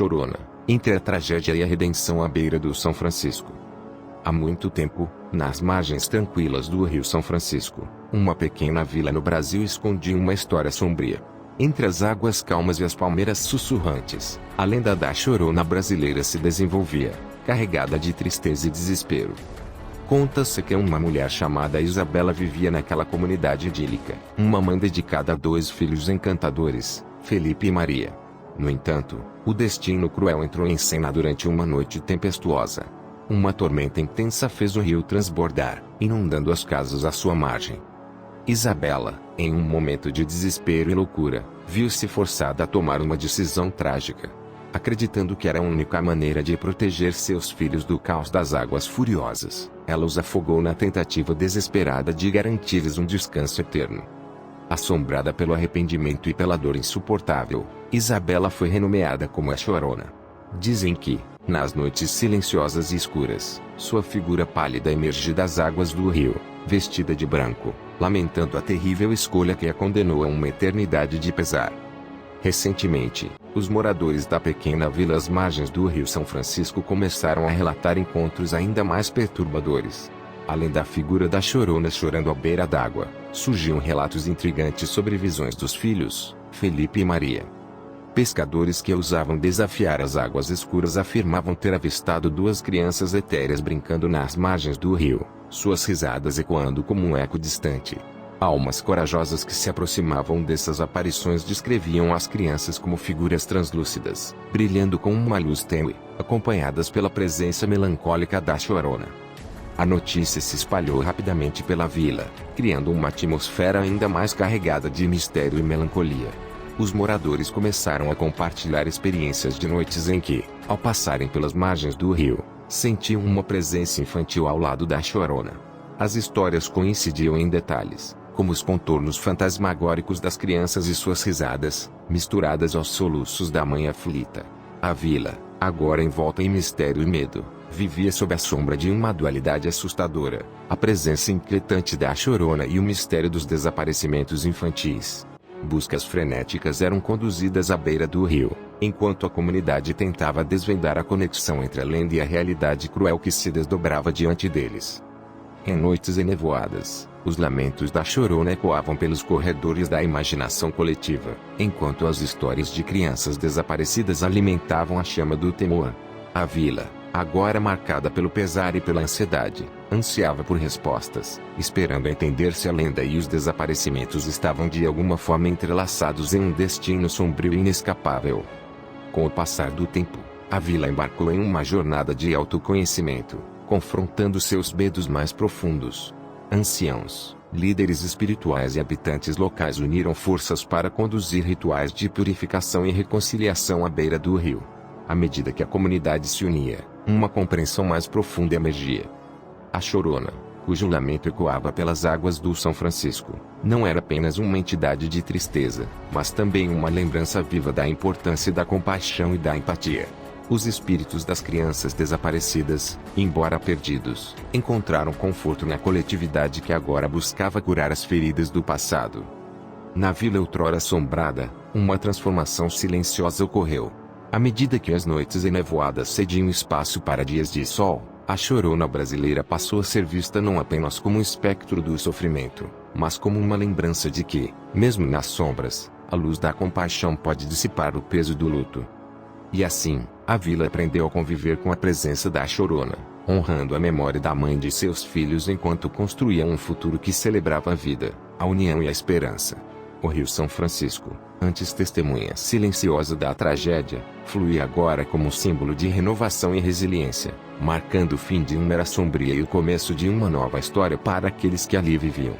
Chorona, entre a tragédia e a redenção à beira do São Francisco. Há muito tempo, nas margens tranquilas do Rio São Francisco, uma pequena vila no Brasil escondia uma história sombria. Entre as águas calmas e as palmeiras sussurrantes, a lenda da Chorona brasileira se desenvolvia, carregada de tristeza e desespero. Conta-se que uma mulher chamada Isabela vivia naquela comunidade idílica, uma mãe dedicada a 2 filhos encantadores, Felipe e Maria. No entanto, o destino cruel entrou em cena durante uma noite tempestuosa. Uma tormenta intensa fez o rio transbordar, inundando as casas à sua margem. Isabela, em um momento de desespero e loucura, viu-se forçada a tomar uma decisão trágica. Acreditando que era a única maneira de proteger seus filhos do caos das águas furiosas, ela os afogou na tentativa desesperada de garantir-lhes um descanso eterno. Assombrada pelo arrependimento e pela dor insuportável, Isabela foi renomeada como a Chorona. Dizem que, nas noites silenciosas e escuras, sua figura pálida emerge das águas do rio, vestida de branco, lamentando a terrível escolha que a condenou a uma eternidade de pesar. Recentemente, os moradores da pequena vila às margens do Rio São Francisco começaram a relatar encontros ainda mais perturbadores. Além da figura da Chorona chorando à beira d'água, surgiam relatos intrigantes sobre visões dos filhos, Felipe e Maria. Pescadores que ousavam desafiar as águas escuras afirmavam ter avistado 2 crianças etéreas brincando nas margens do rio, suas risadas ecoando como um eco distante. Almas corajosas que se aproximavam dessas aparições descreviam as crianças como figuras translúcidas, brilhando com uma luz tênue, acompanhadas pela presença melancólica da Chorona. A notícia se espalhou rapidamente pela vila, criando uma atmosfera ainda mais carregada de mistério e melancolia. Os moradores começaram a compartilhar experiências de noites em que, ao passarem pelas margens do rio, sentiam uma presença infantil ao lado da Chorona. As histórias coincidiam em detalhes, como os contornos fantasmagóricos das crianças e suas risadas, misturadas aos soluços da mãe aflita. A vila, agora envolta em mistério e medo, vivia sob a sombra de uma dualidade assustadora: a presença inquietante da Chorona e o mistério dos desaparecimentos infantis. Buscas frenéticas eram conduzidas à beira do rio, enquanto a comunidade tentava desvendar a conexão entre a lenda e a realidade cruel que se desdobrava diante deles. Em noites enevoadas, os lamentos da Chorona ecoavam pelos corredores da imaginação coletiva, enquanto as histórias de crianças desaparecidas alimentavam a chama do temor. A vila, agora marcada pelo pesar e pela ansiedade, ansiava por respostas, esperando entender se a lenda e os desaparecimentos estavam de alguma forma entrelaçados em um destino sombrio e inescapável. Com o passar do tempo, a vila embarcou em uma jornada de autoconhecimento, confrontando seus medos mais profundos. Anciãos, líderes espirituais e habitantes locais uniram forças para conduzir rituais de purificação e reconciliação à beira do rio. À medida que a comunidade se unia, uma compreensão mais profunda emergia. A Chorona, cujo lamento ecoava pelas águas do São Francisco, não era apenas uma entidade de tristeza, mas também uma lembrança viva da importância da compaixão e da empatia. Os espíritos das crianças desaparecidas, embora perdidos, encontraram conforto na coletividade que agora buscava curar as feridas do passado. Na vila outrora assombrada, uma transformação silenciosa ocorreu. À medida que as noites enevoadas cediam espaço para dias de sol, a Chorona brasileira passou a ser vista não apenas como um espectro do sofrimento, mas como uma lembrança de que, mesmo nas sombras, a luz da compaixão pode dissipar o peso do luto. E assim, a vila aprendeu a conviver com a presença da Chorona, honrando a memória da mãe de seus filhos enquanto construía um futuro que celebrava a vida, a união e a esperança. O Rio São Francisco, antes testemunha silenciosa da tragédia, fluía agora como símbolo de renovação e resiliência, marcando o fim de uma era sombria e o começo de uma nova história para aqueles que ali viviam.